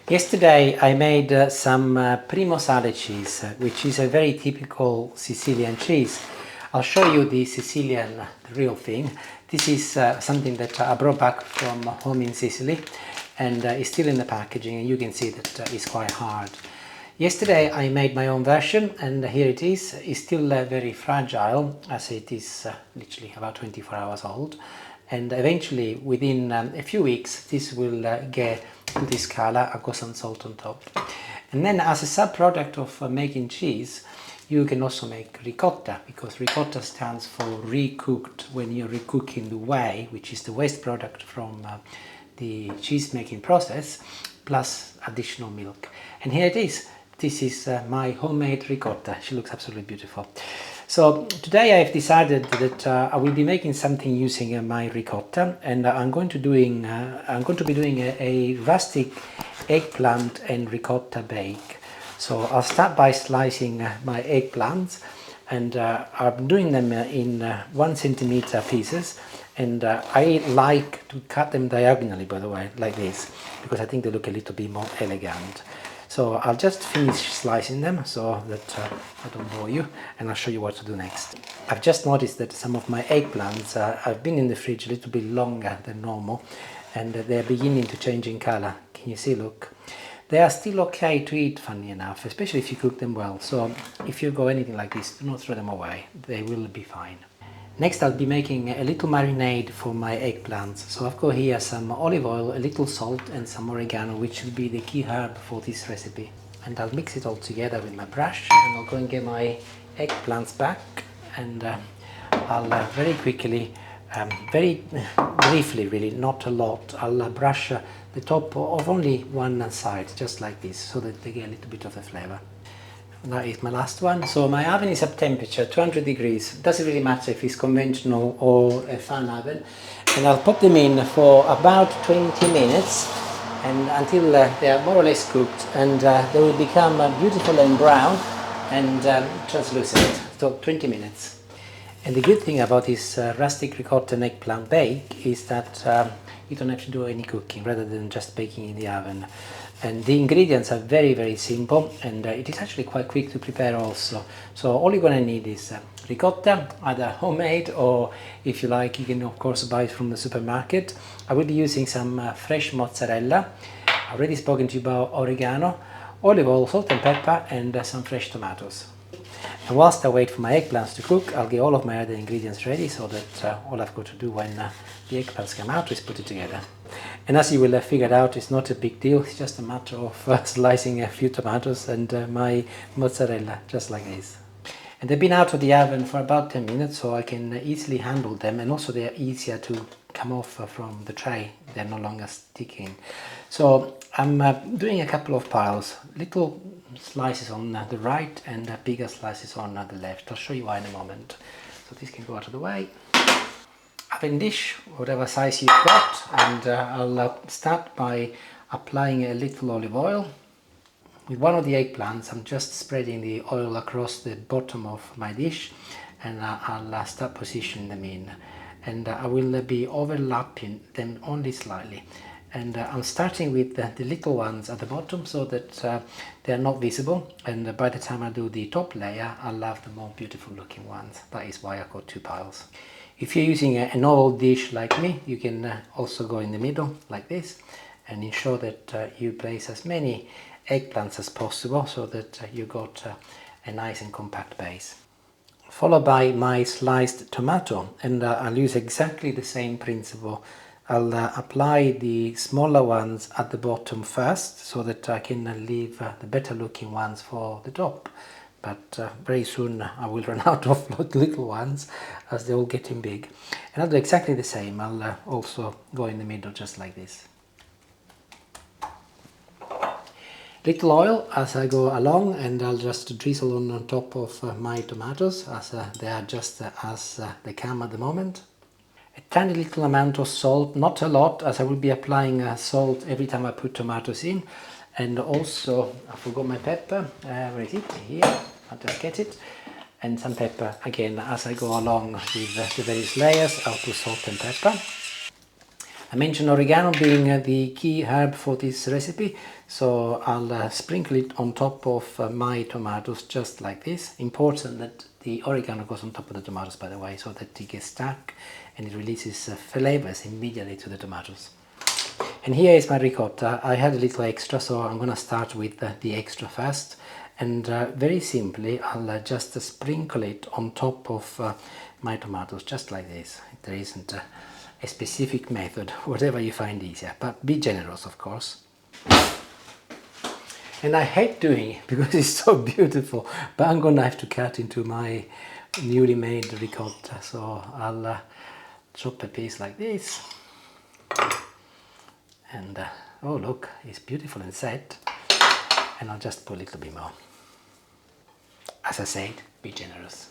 Yesterday I made some Primosale cheese, which is a very typical Sicilian cheese. I'll show you the Sicilian, the real thing. This is something that I brought back from home in Sicily, and it's still in the packaging, and you can see that it's quite hard. Yesterday I made my own version, and here it is. It's still very fragile, as it is literally about 24 hours old, and eventually within a few weeks this will get to this color. I've got some salt on top. And then as a sub-product of making cheese, you can also make ricotta, because ricotta stands for recooked. When you're recooking the whey, which is the waste product from the cheese making process, plus additional milk. And here it is. This is my homemade ricotta. She looks absolutely beautiful. So today I've decided that I will be making something using my ricotta, and I'm going to be doing a rustic eggplant and ricotta bake. So I'll start by slicing my eggplants, and I'm doing them in 1 centimeter pieces, and I like to cut them diagonally, by the way, like this, because I think they look a little bit more elegant. So I'll just finish slicing them so that I don't bore you, and I'll show you what to do next. I've just noticed that some of my eggplants have been in the fridge a little bit longer than normal, and they're beginning to change in color. Can you see? Look. They are still okay to eat, funny enough, especially if you cook them well. So if you go anything like this, do not throw them away. They will be fine. Next I'll be making a little marinade for my eggplants. So I've got here some olive oil, a little salt and some oregano, which will be the key herb for this recipe. And I'll mix it all together with my brush, and I'll go and get my eggplants back, and I'll very quickly, very briefly really, not a lot, I'll brush the top of only one side, just like this, so that they get a little bit of the flavour. That is my last one. So my oven is at temperature 200 degrees. Doesn't really matter if it's conventional or a fan oven. And I'll pop them in for about 20 minutes, and until they are more or less cooked, and they will become beautiful and brown and translucent. So 20 minutes. And the good thing about this rustic ricotta and eggplant bake is that you don't have to do any cooking, rather than just baking in the oven. And the ingredients are very, very simple, and it is actually quite quick to prepare also. So all you're going to need is ricotta, either homemade, or if you like, you can of course buy it from the supermarket. I will be using some fresh mozzarella. I've already spoken to you about oregano, olive oil, salt and pepper, and some fresh tomatoes. And whilst I wait for my eggplants to cook, I'll get all of my other ingredients ready, so that all I've got to do when the eggplants come out is put it together. And as you will have figured out, it's not a big deal. It's just a matter of slicing a few tomatoes and my mozzarella, just like this. And they've been out of the oven for about 10 minutes, so I can easily handle them, and also they're easier to come off from the tray. They're no longer sticking. So I'm doing a couple of piles, little slices on the right and bigger slices on the left. I'll show you why in a moment. So this can go out of the way. Oven dish, whatever size you've got, and I'll start by applying a little olive oil. With one of the eggplants, I'm just spreading the oil across the bottom of my dish, and I'll start positioning them in. And I will be overlapping them only slightly. And I'm starting with the little ones at the bottom, so that they're not visible, and by the time I do the top layer, I'll have the more beautiful looking ones. That is why I've got 2 piles. If you're using an oval dish like me, you can also go in the middle like this, and ensure that you place as many eggplants as possible, so that you got a nice and compact base. Followed by my sliced tomato, and I'll use exactly the same principle. I'll apply the smaller ones at the bottom first, so that I can leave the better looking ones for the top. But very soon I will run out of little ones, as they're all getting big. And I'll do exactly the same. I'll also go in the middle, just like this. Little oil as I go along, and I'll just drizzle on top of my tomatoes, as they are just as they come at the moment. A tiny little amount of salt, not a lot, as I will be applying salt every time I put tomatoes in. And also, I forgot my pepper. Where is it? Here. I'll just get it. And some pepper. Again, as I go along with the various layers, I'll put salt and pepper. I mentioned oregano being the key herb for this recipe, so I'll sprinkle it on top of my tomatoes just like this. Important that the oregano goes on top of the tomatoes, by the way, so that it gets stuck and it releases flavors immediately to the tomatoes. And here is my ricotta. I had a little extra, so I'm gonna start with the extra first. And very simply, I'll just sprinkle it on top of my tomatoes, just like this. There isn't a specific method, whatever you find easier, but be generous, of course. And I hate doing it because it's so beautiful, but I'm gonna have to cut into my newly made ricotta. So I'll chop a piece like this. And oh look, it's beautiful and set. And I'll just put a little bit more. As I said, be generous.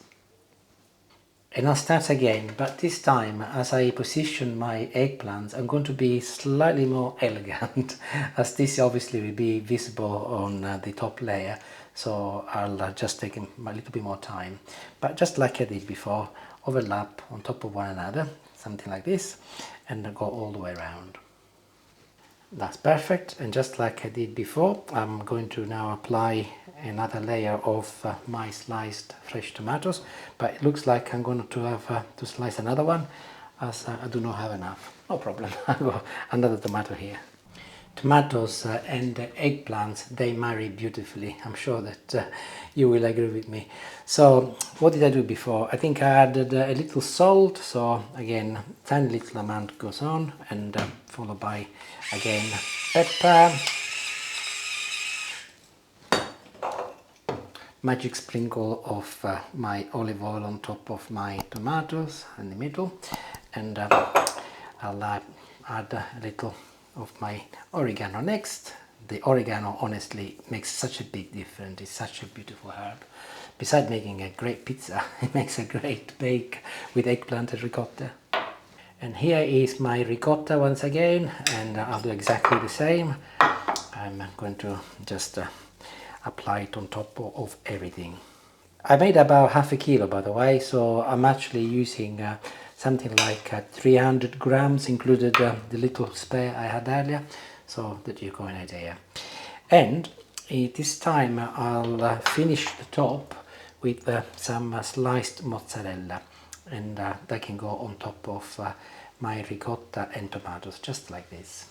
And I'll start again, but this time as I position my eggplants, I'm going to be slightly more elegant, as this obviously will be visible on the top layer. So I'll just take a little bit more time. But just like I did before, overlap on top of one another, something like this, and go all the way around. That's perfect, and just like I did before, I'm going to now apply another layer of my sliced fresh tomatoes, but it looks like I'm going to have to slice another one, as I do not have enough. No problem, I'll go another tomato here. Tomatoes and eggplants, they marry beautifully. I'm sure that you will agree with me. So what did I do before? I think I added a little salt, so again tiny little amount goes on, and followed by again pepper, magic sprinkle of my olive oil on top of my tomatoes in the middle, and I'll add a little of my oregano next. The oregano honestly makes such a big difference. It's such a beautiful herb. Besides making a great pizza, it makes a great bake with eggplant and ricotta. And here is my ricotta once again, and I'll do exactly the same. I'm going to just apply it on top of everything. I made about half a kilo, by the way, so I'm actually using something like 300 grams, included the little spare I had earlier, so that you got an idea. And this time I'll finish the top with some sliced mozzarella, and that can go on top of my ricotta and tomatoes, just like this.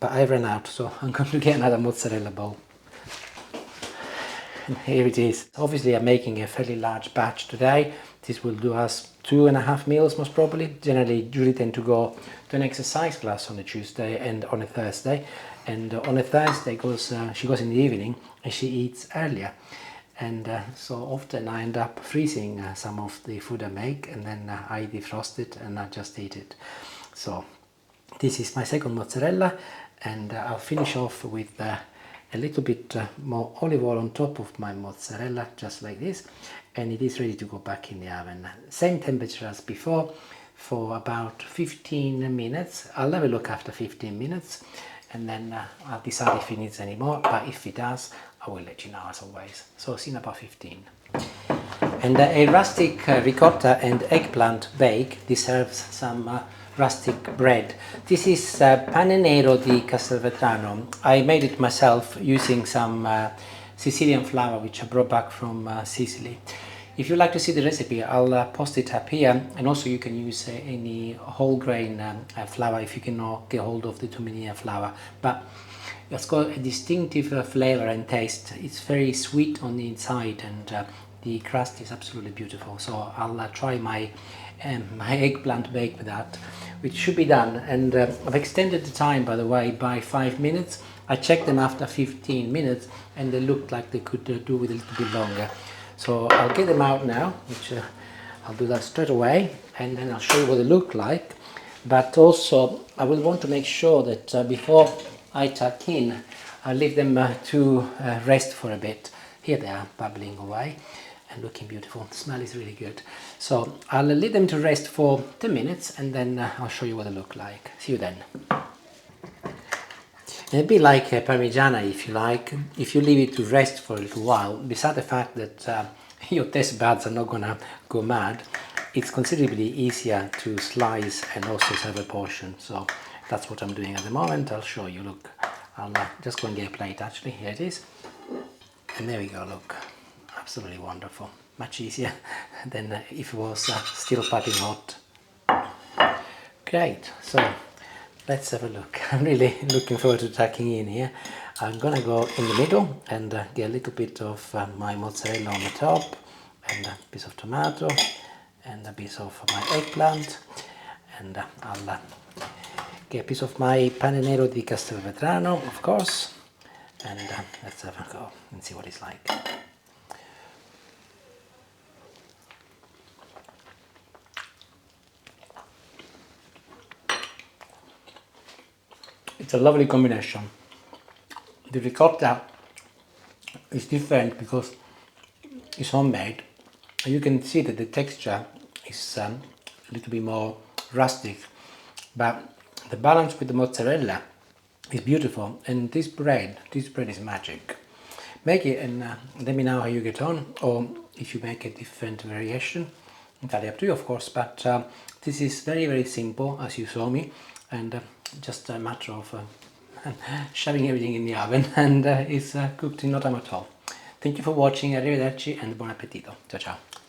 But I ran out, so I'm going to get another mozzarella bowl. And here it is. Obviously I'm making a fairly large batch today. This will do us 2.5 meals most probably. Generally Julie tend to go to an exercise class on a Tuesday and on a Thursday. And on a Thursday she goes in the evening and she eats earlier. And so often I end up freezing some of the food I make, and then I defrost it and I just eat it. So this is my second mozzarella, and I'll finish off with a little bit more olive oil on top of my mozzarella, just like this, and it is ready to go back in the oven. Same temperature as before for about 15 minutes. I'll have a look after 15 minutes, and then I'll decide if it needs any more, but if it does, I will let you know as always. So see in about 15. And a rustic ricotta and eggplant bake deserves some rustic bread. This is Pane nero di Castelvetrano. I made it myself using some Sicilian flour which I brought back from Sicily. If you'd like to see the recipe, I'll post it up here, and also you can use any whole grain flour if you cannot get hold of the Tumenia flour. But it's got a distinctive flavour and taste. It's very sweet on the inside, and the crust is absolutely beautiful. So I'll try my eggplant bake with that, which should be done. And I've extended the time, by the way, by 5 minutes. I checked them after 15 minutes and they looked like they could do with a little bit longer. So I'll get them out now, which I'll do that straight away, and then I'll show you what they look like. But also I will want to make sure that before I tuck in, I leave them to rest for a bit. Here they are, bubbling away and looking beautiful. The smell is really good. So I'll leave them to rest for 10 minutes, and then I'll show you what they look like. See you then. And a bit like Parmigiana, if you like, if you leave it to rest for a little while, besides the fact that your taste buds are not gonna go mad, it's considerably easier to slice and also serve a portion. So that's what I'm doing at the moment. I'll show you. Look, I'll just go and get a plate. Actually, here it is, and there we go. Look, absolutely wonderful. Much easier than if it was still piping hot. Great. So let's have a look. I'm really looking forward to tucking in here. I'm gonna go in the middle and get a little bit of my mozzarella on the top, and a piece of tomato, and a piece of my eggplant, and I'll get a piece of my pane nero di Castelvetrano, of course, and let's have a go and see what it's like. It's a lovely combination. The ricotta is different because it's homemade. You can see that the texture is a little bit more rustic, but the balance with the mozzarella is beautiful, and this bread is magic. Make it and let me know how you get on, or if you make a different variation. Entirely up to you, of course, but this is very simple, as you saw me, and just a matter of shoving everything in the oven, and it's cooked in no time at all. Thank you for watching, arrivederci and buon appetito. Ciao ciao.